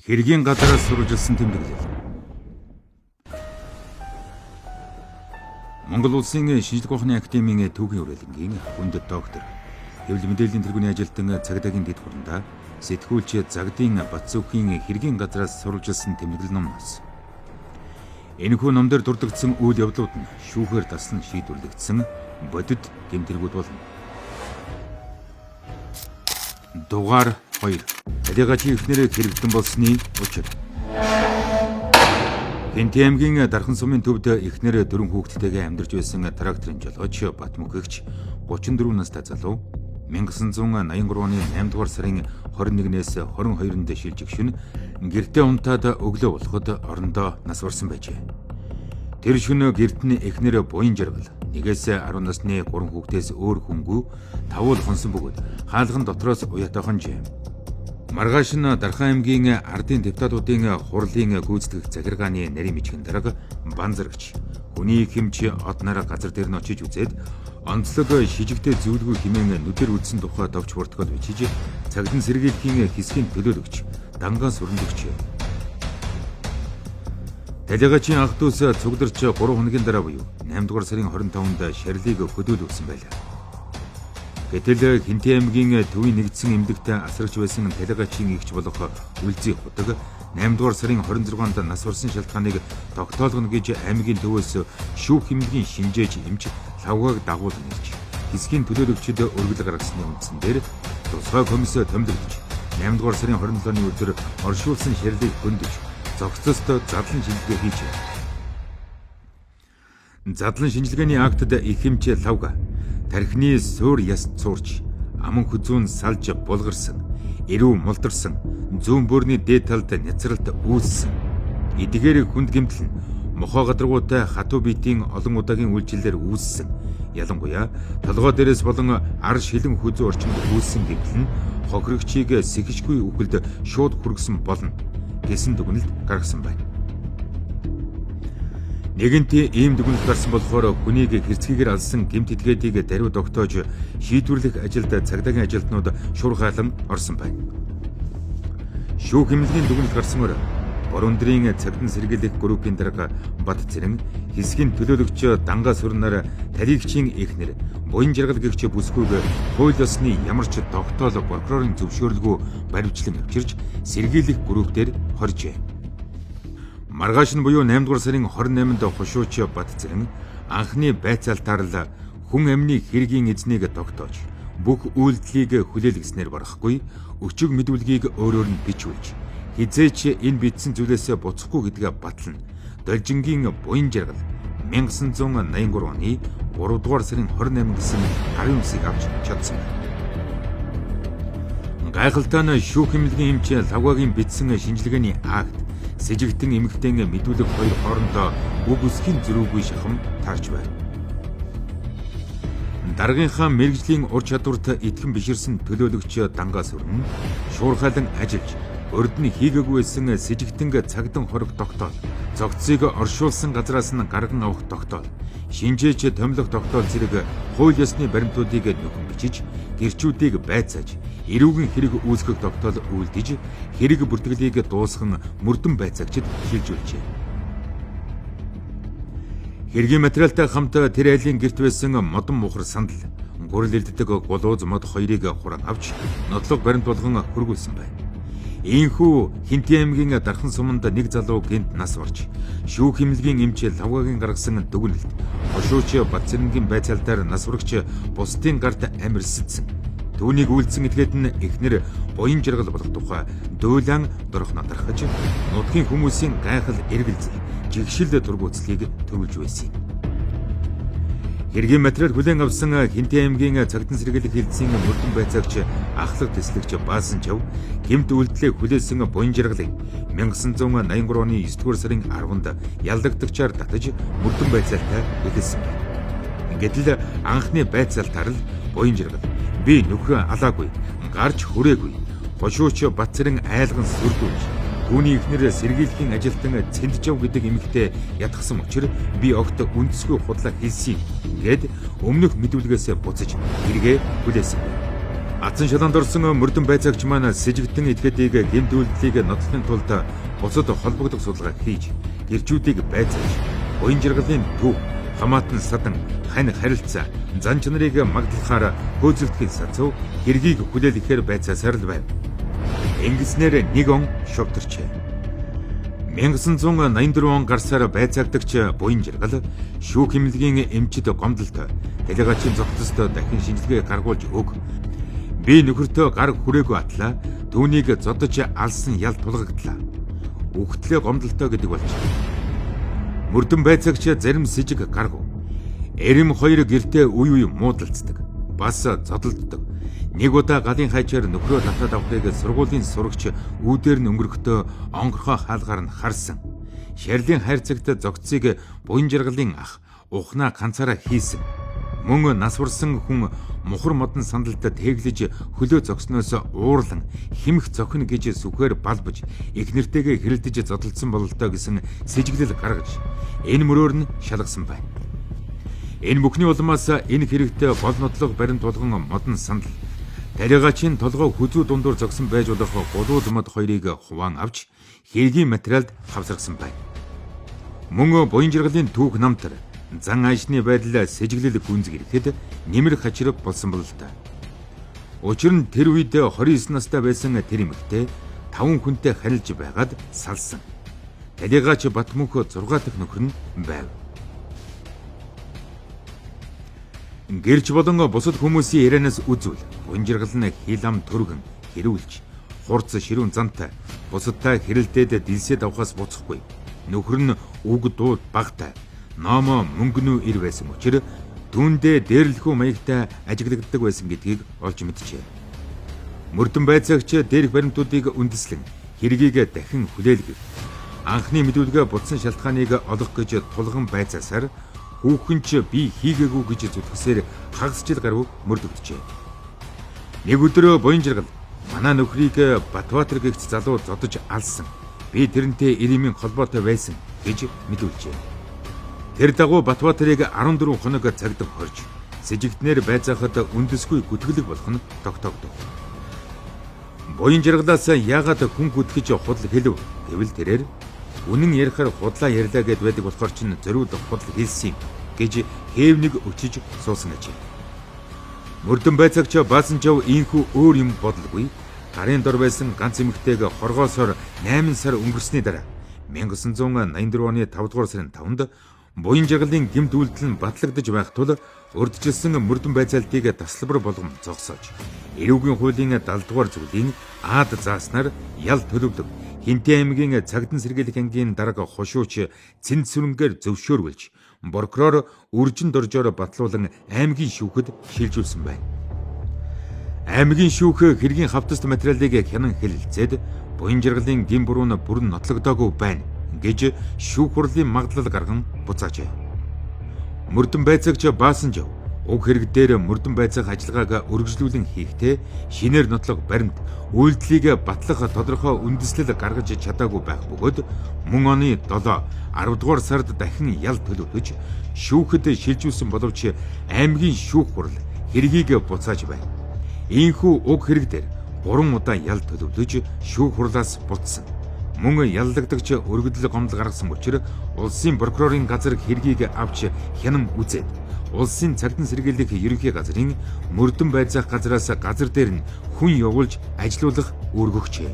Хэргийн газараас сурвалжилсан тэмдэглэл. Монгол Улсын шинжлэх ухааны академийн түүхийн хүрээлэнгийн хүндэт доктор хэвлэл мэдээллийн тэргүүний ажилтан цагдаагийн дэд хурандаа сэтгүүлч Загдын Батцөөхийн хэргийн газараас сурвалжилсан тэмдэглэл номноос энэхүү номдэр дурддагдсан үйл явдлууд нь шүүхээр таслан шийдвэрлэгдсэн бодит тэмдэгтүүд болно. Дугаар 2. Талигачийн эхнэрээ хэрэгтэн болсны учир. Хинти аймгийн Дархан сумын төвд эхнэр 4 хүүхэдтэйгээ амьдарч байсан тракторын жолооч Батмүхэгч 34 настай залуу 1983 оны 8 дугаар сарын 21-ээс 22-нд шилжих шөнө гэртээ унтаад өглөө болоход орондоо нас барсан байжээ. Тэр шөнө гэрт нь эхнэр буян жаргал 1-ээс 10 насны 3 хүүхдээс өөр хүнгүй тавуул хонсон бөгөөд хаалган дотроос уятаа хонжээ. Маргааш нь Дархан аймгийн ардын депутатуудын хурлын гүйцэтгэх захиргааны нарийн мичгэн дарга Банзарагч хүний хэмч од нараа газар дээр нь очиж үзээд онцлог шижигтэй зүйлгүй хэмээн нүдээр үлдсэн тухай товч протокол бичиж цагдан сэргийлэхийн хэсгийн төлөөлөгч Дангаан сүрэмдэгч Талигачийн ах дүүс цугларч 3 хоногийн дараа буюу 8 дугаар сарын 25-нд шарилыг хөдөөлүүлсэн байлаа. Гэтэл Хинти аймгийн төвийн нэгдсэн эмнэлэгт асрагч байсан Талигачийн эгч болох Үлзий худаг 8 дугаар сарын 26-нд нас барсан шалтгааныг тогтоолгоно гэж аймгийн төвөөс шүүх хэмнэлийн шинжээж эмч лавгааг дагуулна гэж хэсгийн төлөөлөгчид өргөл гаргасны үндсэн дээр тусгай комисс томилогдож 8 дугаар сарын 27-ны өдөр оршуулсан шарилыг хөндөж зохицост задлан шинжилгээ хийжээ. Задлан шинжилгээний актад их хэмч лавга тархины суур яс цуурч аман хүзүүн салж булгарсан, эрүү мулдарсан, зүүн бөөрийн дээд талд няцралт үүссэн. Эдгээр хүнд гэмтэл нь мохоо гадаргуутай хатуу биетийн олон удаагийн үйлчлэлээр үүссэн. Ялангуяа толгой дээрээс болон ар шилэн хүзүү орчинд үүссэн гэмтэл нь хохирогчийг сэхжгүй үхэлд шууд хүргэсэн болно гэсэн дүгнэлт гаргасан байна. Нэгэнт ийм дүгнэлт гарсан болохоор хүнийг хэрцгийгээр алсан гэмт этгээдийг даруй тогтоож шийдвэрлэх ажилд цагдаагийн ажилтнууд шуурхайлан орсон байна. Шүүх хэмнэлийн дүгнэлт гарсанаар Борундрын цагдан сэргийлэх группийн дарга Бат Цэрэн хэсгийн төлөөлөгч Дангаа сүрнээр Талигчийн эхнэр буян жаргал гэгч бүсгүйг хууль ёсны ямар ч тогтоол прокурорын зөвшөөрлгүй баримтлан авчирч сэргийлэх групп дээр хоржээ. Маргааш нь буюу 8 дугаар сарын 28-нд хошууч Бат Цэрэн анхны байцаалтаар л хүн амны хэргийн эзнийг тогтоож бүх үйлдэлийг хүлээлгэснээр барахгүй өчиг мэдүүлгийг өөрөөр нь бичүүлж хизээч энэ бичсэн зүйлээс буцахгүй гэдгээ батлана. Должингийн буян жаргал 1983 оны 3 дугаар сарын 28 гэсэн 19-ийг авч чадсан. Гайхалтай нь шүүх хэмнэлийн хэмжээ лавгагийн бичсэн шинжилгээний акт сэжигтэн эмэгтэйн мэдүүлэг хоёр хоорондоо үг үсгийн зөрүүгүй шахам таарч байна. Даргынхаа мэрэгжлийн ур чадварт итгэн биширсэн төлөөлөгч Дангаа сүрэн шуурхайлан ажиллаж урд нь хийгээгүй байсан сэжигтэн цагдан хорог тогтоол зогцыг оршуулсан газраас нь гарган авах тогтоол шинжээч томилох тогтоол зэрэг хууль ёсны баримтуудыг нөхөн бичиж гэрчүүдийг байцааж эрүүгийн хэрэг үүсгэх тогтоол үйлдэж хэрэг бүртгэлийг дуусган мөрдөн байцаагчид шилжүүлжээ. Хэргийн материалтай хамт тэр айлын гэрт байсан модон мухар сандал гурил элддэг гулууз мод хоёрыг хуран авч нотлог баримт болгон хөргүүлсэн байна. Ийхүү Хинти аймгийн Дархан суманд нэг залуу гэнт нас барж шүүх хэмнэлийн эмч лавгагийн гаргасан дүгнэлт хошууч Бат Цэрэнгийн байцаалтаар нас барагч бусдын гарт амьрсдсан. Түүнийг үйлдсэн этгээд нь эхнэр буян жаргал болох тухай дөөлөн дорхно дарахж нутгийн хүмүүсийн гайхал эргэлзэл жигшил тургууцлыг төрүүлж байсан. Хэргийн материал хүлээн авсан Хинти аймгийн цагдан сэргийлэх хэлтсийн мөрдөн байцаагч ахлах тэслэгч Баасан Чав гэмт үйлдэлээ хүлээсэн буян жаргалыг 1983 оны 9 дугаар сарын 10-нд ялдагдагчаар татаж мөрдөн байцаалтаа эхэлсэн байна. Гэтэл анхны байцаалтаар л буян жаргал би нөхрөө алаагүй гарч хүрээгүй хошууч Бат Цэрэн айлган сүрдүүлж түүний эхнэр сэргийлэхийн ажилтан Цэнджав гэдэг эмэгтэй ятгсан учраас би огт үндэсгүй худлаа хэлсэн гэд өмнөх мэдүүлгээс буцаж хэрэгэ хүлээсэн. Атсан шалаанд орсон мөрдөн байцаагч маань сэжигтэн этгээдийг гэмт үйлдэлийг нотлохын тулд бусад холбогдох судалгаа хийж, гэрчүүдийг байцааж, буян жаргалын төв, хамаатан садан, хань харилцаа, зан чанарыг магдлахаар хөөцөлдөхийг сацав, хэргийг хүлээлгэхээр байцаасаар л байв. Ингэснээр нэг он шовдорчээ. 1984 он гарсаар байцаагдагч буян жаргал шүүх хэмнэлгийн эмчид гомдолтой делегатийн зохицолд дахин шинжилгээ гаргуулж өг. Би нөхөртөө гар хүрээгүй атлаа. Түүнийг зодож алсан ял тулгагдлаа. Үхтлээ гомдолтой гэдэг болж. Мөрдөн байцаагч зарим сэжиг гаргав. Эрэм хоёр гэртээ үе муудалцдаг. Бас зодолддог. Нэг удаа галын хайчаар нөхрөө татаад авахыг сургуулийн сурагч үүдээр нь өнгөрөхдөө онгорхоо хаалгаар нь харсан. Шарлийн хайрцагт зогцыг буян жаргалын ах ухнаа ганцаараа хийсэн. Мөн нас барсан хүн мухар модон сандалд тэглэж хөлөө зогсноос уурлан химх зохино гэж сүхээр балбаж их нэртэйгээ хэрэлдэж зодолцсон бололтой гэсэн сэжиглэл гаргаж энэ мөрөөр нь шалгасан байна. Энэ бүхний улмаас энэ хэрэгтээ гол нотлог баримт болгон модон сандал талигачийн толгой хүзүү дундуур зогсон байж болох гулуу зумад хоёрыг хуваан авч хэргийн материалд хавсаргасан байна. Мөн буян жаргалын түүх намтар зан аашны байдал сэжиглэл гүнзгий ирэхэд нэмэр хачирв болсон бол л та. Учир нь тэр үед 29 настай байсан тэр эмэгтэй 5 хүнтэй харилж байгаад салсан. Талигаач Батмөнх 6 дахь нөхөр нь байв. Гэрч болон бусад хүмүүсийн ярианаас үзвэл буян жаргал нь хилам төргөн хэрүүлж хурц ширүүн зантай бусадтай хэрэлдээд дилсэд авахаас буцахгүй. Нөхөр нь үг дууд багтай номо мөнгөнүү ир байсан учраас түүндээ дээрлэхүү маягтай ажиглагддаг байсан гэдгийг олж мэджээ. Мөрдөн байцаагч дээрх баримтуудыг үндэслэн хэргийг дахин хүлээлгэх, анхны мэдүүлгээ бутсан шалтгааныг олох гэж тулган байцаасаар хүүхэн ч би хийгээгүй гэж зүтгэсээр хагас жил гаруй мөрдөгдөжээ. Нэг өдөр буян жаргал манай нөхрийг Батбаатар гэгч залуу зодож алсан. Би тэрнтэй ирэмийн холбоотой байсан гэж мэдүүлжээ. Тэр дагуу Батбаатарыг 14 хоног цагт хорж сэжигтнэр байцаахад үндэсгүй гүтгэлэг болох нь тогтоогдов. Буян жаргалаас яагаад хүн гүтгэж худал хэлв гэвэл тэрээр үнэн ярихаар худлаа ярьлаа гэд байдаг болохоор чинь зориуд худал хэлсэн гэж хээвнэг өчиж суусан ажээ. Мөрдөн байцаагч Баасанжав ийхүү өөр юм бодлогүй. Гарын дор байсан ганц эмэгтэйг хоргоосоор 8 сар өнгөрсний дараа 1984 оны 5 дугаар сарын 5-нд буян жаргалын гэмт үйлдэл нь батлагдж байх тул урдчилсан мөрдөн байцаалтыг тасалбар болгон зогсоож эрүүгийн хуулийн 70 дугаар зүйлийн аад зааснаар ял төлөвлөг Хинтээ аймгийн цагдсан сэргийлэх ангийн дарга хошууч цэнд сүрэнгээр зөвшөөрүүлж прокурор үржин доржоор батлуулан аймгийн шүүхэд шилжүүлсэн байна. Аймгийн шүүх хэргийн хавтаст материалыг хянан хэлэлцээд буян жаргалын гин буруу нь бүрэн нотлогдоогүй байна гэж шүүх хурлын магадлал гарган буцаажээ. Мөрдөн байцаагч Баасанжав уг хэрэг дээр мөрдөн байцаах ажиллагааг үргэлжлүүлэн хийхдээ шинээр нотлог баримт үйлдэлийг батлах тодорхой үндэслэл гаргаж чадаагүй байх бөгөөд мөн оны 7 10 дугаар сард дахин ял төлөвлөж шүүхэд шилжүүлсэн боловч аймгийн шүүх хурал хэргийг буцааж байна. Ийхүү уг хэрэг дээр 3 удаа ял төлөвлөж шүүх хурлаас буцсан. Мөн яллагдагч өргөдөл гомдол гаргасан учраас улсын прокурорын газар хэргийг авч хянан үзээд улсын цагдсан сэргийлэх ерөнхий газрын мөрдөн байцаах газраас газар дээр нь хүн явуулж ажилуулах үүргөгчээ.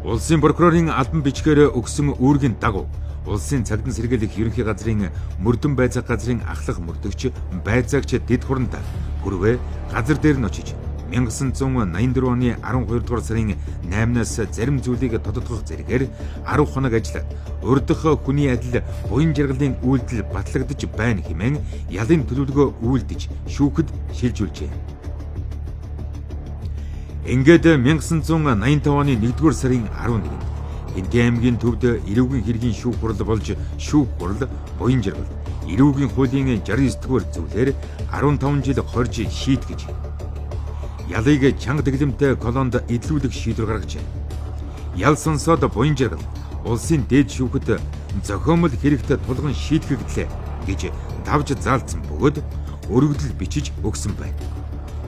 Улсын прокурорын албан бичгээр өгсөн үүргийн дагуу улсын цагдсан сэргийлэх ерөнхий газрын мөрдөн байцаах газрын ахлах мөрдөгч байцаагч дэд хурантай хүрвээ газар дээр нь очиж 1984 оны 12 дугаар сарын 8-наас зарим зүйлийг тодотгох зэрэгээр 10 хоног ажиллаад урдах хүний адил буян жаргалын үйлдэл батлагдж байна хэмээн ялын төлөвлөгөө үйлдэж шүүхэд шилжүүлжээ. Ингээд 1985 оны 1-р сарын 11-нд Хинтээ аймгийн төвд эрүүгийн хэргийн шүүх хурал болж шүүх хурал буян жаргал эрүүгийн хуулийн 69-р зөвлөөр 15 жил хорж шийтгэж ялыг чанга дэглэмтэй колонд эдлүүлэх шийдвэр гаргажээ. Ял сонсоод буян жаргал улсын дээд шүүхэд зохиомл хэрэгт тулган шийтгэгдлээ гэж давж заалцсан бөгөөд өргөдөл бичиж өгсөн байна.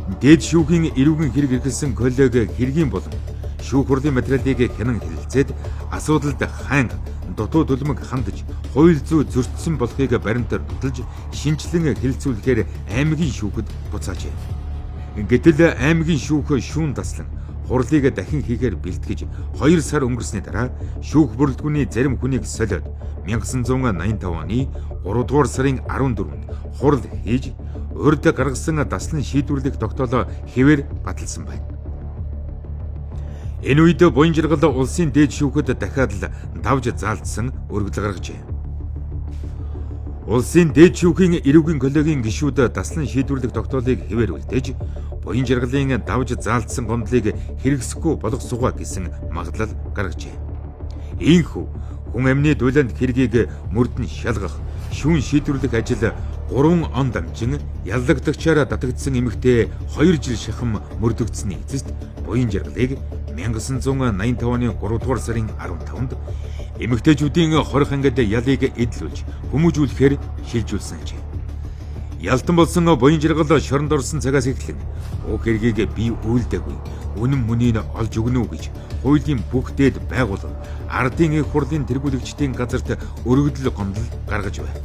Дээд шүүхийн эрүүгийн хэрэг эрхэлсэн коллег хэргийн болон шүүх хурлын материалыг хянан хэлэлцээд асуудалд хаанга дутуу төлмөг хандаж хууль зүй зөрчсөн болохыг баримтаар нотолж шинжилэн хэлэлцүүлэхээр аймгийн шүүхэд буцаажээ. Гэтэл аймгийн шүүх шүүн таслан хурлыг дахин хийхээр бэлтгэж 2 сар өнгөрсний дараа шүүх бүрэлдэхүүний зарим хүнийг солиод 1985 оны 3 дугаар сарын 14-нд хурал хийж урд гаргасан даслан шийдвэрлэх тогтоолоо хэвээр баталсан байна. Энэ үед буян жаргал улсын дээд шүүхэд дахиад л давж заалдсан өргөдөл гаргажээ. Улсын дээд шүүхийн эрүүгийн коллегийн гишүүд даслан шийдвэрлэх тогтоолыг хэвээр үлдээж буян жаргалын давж заалдсан гомдлыг хэрэгсэхгүй болгох сугаа гэсэн магадлал гаргажээ. Ийхүү хүн амны дулаанд хэргийг мөрдөн шалгах, шүүн шийдвэрлэх ажил 3 он дамжин яллагдагчаар татагдсан эмэгтэй 2 жил шахам мөрдөгдсөний эцэст буян жаргалыг 1985 оны 3 дугаар сарын 15-нд эмэгтэйчүүдийн хорих ангид ялыг эдлүүлж хүмүүжүүлэхээр шилжүүлсэн ажээ. Ялтан болсон буян жаргал шоронд орсон цагаас эхлэн уг хэргийг би үйлдэггүй, үнэн мөнийг олж өгнө үү гэж хуулийн бүх дээд байгууллага ардын их хурлын тэргүүлэгчдийн газарт өргөдөл гомдол гаргаж байна.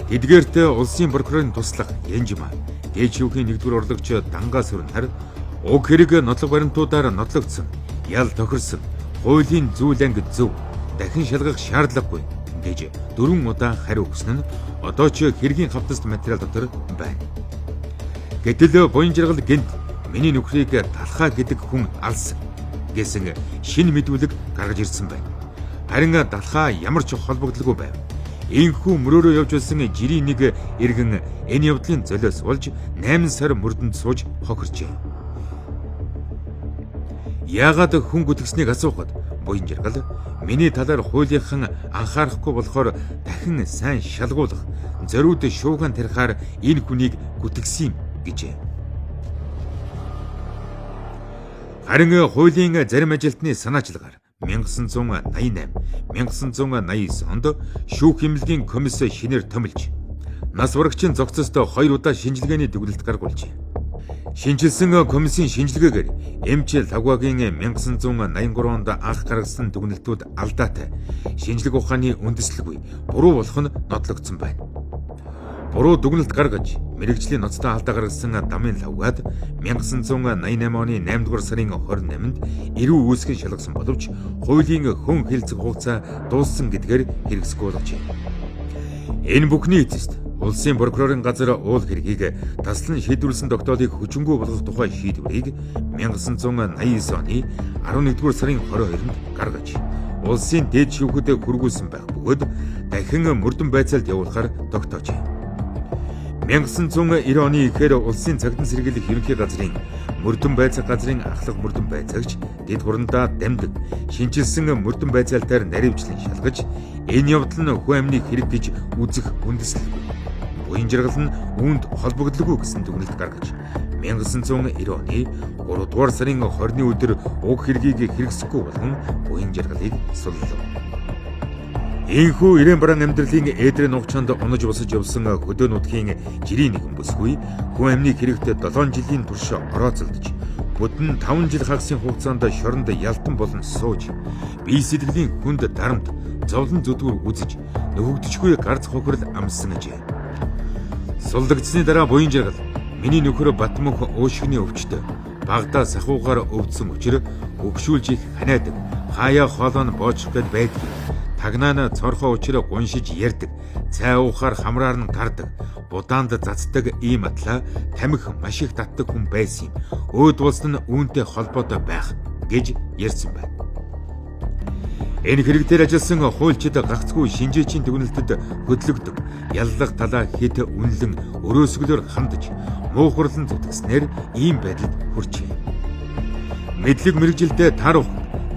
Эдгээрт улсын прокурорын туслах Янжма, дээд шүүхийн 1-р орлогч Дангаас Сүрнхар уг хэрэг нотлох баримтуудаар нотлогдсон, ял тохирсон, хуулийн зүйл анги зөв, дахин шалгах шаардлагагүй гэж 4 удаа хариу өгсөн нь одоо ч хэргийн хавтаст материал дотор байна. Гэтэл буян жаргал гэнт миний нөхрийг талхаа гэдэг хүн алсан гэсэн шинэ мэдүүлэг гаргаж ирсэн байна. Харин талхаа ямар ч холбогдлого байв. Ийхүү мөрөөрөө явж байсан жирийн нэг иргэн энэ явдлын золиос болж 8 сар мөрдөнд сууж хохирчээ. Яагаад хүн гүтгснийг асуухад буян жаргал миний талаар хуулийнхан анхаарахгүй болохоор дахин сайн шалгуулах, зориуд шууган тарихаар энэ хүнийг гүтгсэн юм гэжээ. Харин хуулийн зарим ажилтны санаачлагаар 1988, 1989 онд шүүх эмнэлгийн комисс шинээр томилж, нас барагчийн зохицост 2 удаа шинжилгээний дүгнэлт гаргуулжээ. Шинжилсэн комиссийн шинжилгээгээр эмч Лагвагийн 1983 онд анх гаргасан дүгнэлтүүд алдаатай, шинжилгээ ухааны үндэслэлгүй, буруу болох нь нотлогдсон байна. Буруу дүгнэлт гаргаж, мэрэгжлийн ноцтой алдаа гаргасан Дамын Лавгад 1988 оны 8 дугаар сарын 28-нд эрүү үүсгэн шалгасан боловч хуулийн хүн хэлцэх хугацаа дууссан гэдгээр хэрэгсэхгүй болгожээ. Энэ бүхний эцэст улсын прокурорын газар уул хэргийг таслан шийдвэрлсэн тогтоолыг хүчингүй болгох тухай шийдвэрийг 1989 оны 11-р сарын 22-нд гаргаж, улсын дээд шүүхэд хүргүүлсэн байх бөгөөд дахин мөрдөн байцаалд явуулахаар тогтоожээ. 1990 оны ихээр улсын цагтан сэргийлэх ерөнхий газрын мөрдөн байцаах газрын ахлах мөрдөн байцаагч дэд хурандаа дамжин шинжилсэн мөрдөн байцаалтаар наривчлан шалгаж, энэ явдал нь хүн амны хэрэг гэж үзэх үндэслэлгүй. Буян жаргал нь үүнд холбогдлоггүй гэсэн дүгнэлт гаргаж 1990 оны 3 дугаар сарын 20-ны өдөр уг хэргийг хэрэгсэхгүй болгон буян жаргалыг суллав. Ийхүү ирээн бараан амьдралын эдрийн нугчаанд унаж босож явсан хөдөө нутгийн жирийн нэгэн бүсгүй хүн амны хэрэгт 7 жилийн турш орооцолдож, бүдэн 5 жил хагасын хугацаанд шоронд ялтан болон сууж, бие сэтгэлийн хүнд дарамт, зовлон зүдгүүр үзэж, нөхөгдөжгүй гарц хохирол амссан ажээ. Сулдагдсны дараа буян жаргал миний нөхөр Батмөнх уушгины өвчтөй, багада сахуугаар өвдсөн учраас өгшүүлж их ханаадаг, хаяа хоолой нь боочрох гээд байдаг. Тагнаана цорхоо учраа гуншиж ярьдаг, цай уухаар хамраар нь гардаг, будаанд цацдаг ийм атлаа тамхи маш их татдаг хүн байсан юм. Өөд улс нь үүнтэй холбоотой байх гэж ярьсан байна. Энэ хэрэгтээр ажилласан хуульчид гагцгүй шинжээчийн дүгнэлтэд хөдлөгдөг, яллах талаа хэд үнэлэн өрөөсгөлөөр хандаж, муухарлан зүтгэснээр ийм байдалд хүрчээ. Мэдлэг мэрэгжилдээ таарах,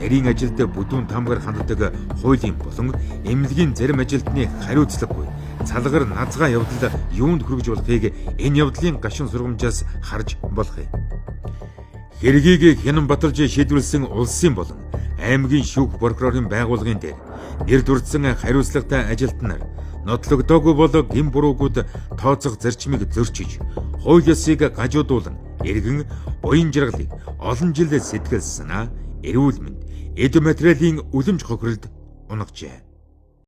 нарийн ажилд бүдүүн тамгаар ханддаг хуулийн болон эмнэлгийн зарим ажилтны хариуцлагагүй, цалгаар назгаа явдал юунд хүргэж болохыг энэ явдлын гашуун сургамжаас харж болох юм. Хэргийг хянан баталж шийдвэрлсэн улсын болон аймгийн шүүх прокурорын байгууллагын дээр нэр дүрдсэн хариуцлагатай ажилтнаар нотлогдоогүй бол гин буруугууд тооцох зарчмыг зөрчиж, хууль ёсыг гажуудуулан Иргэн буян жаргалыг олон жил сэтгэл санаа, эрүүл мэнд, эд материалын үлэмж хохиролд унагжээ.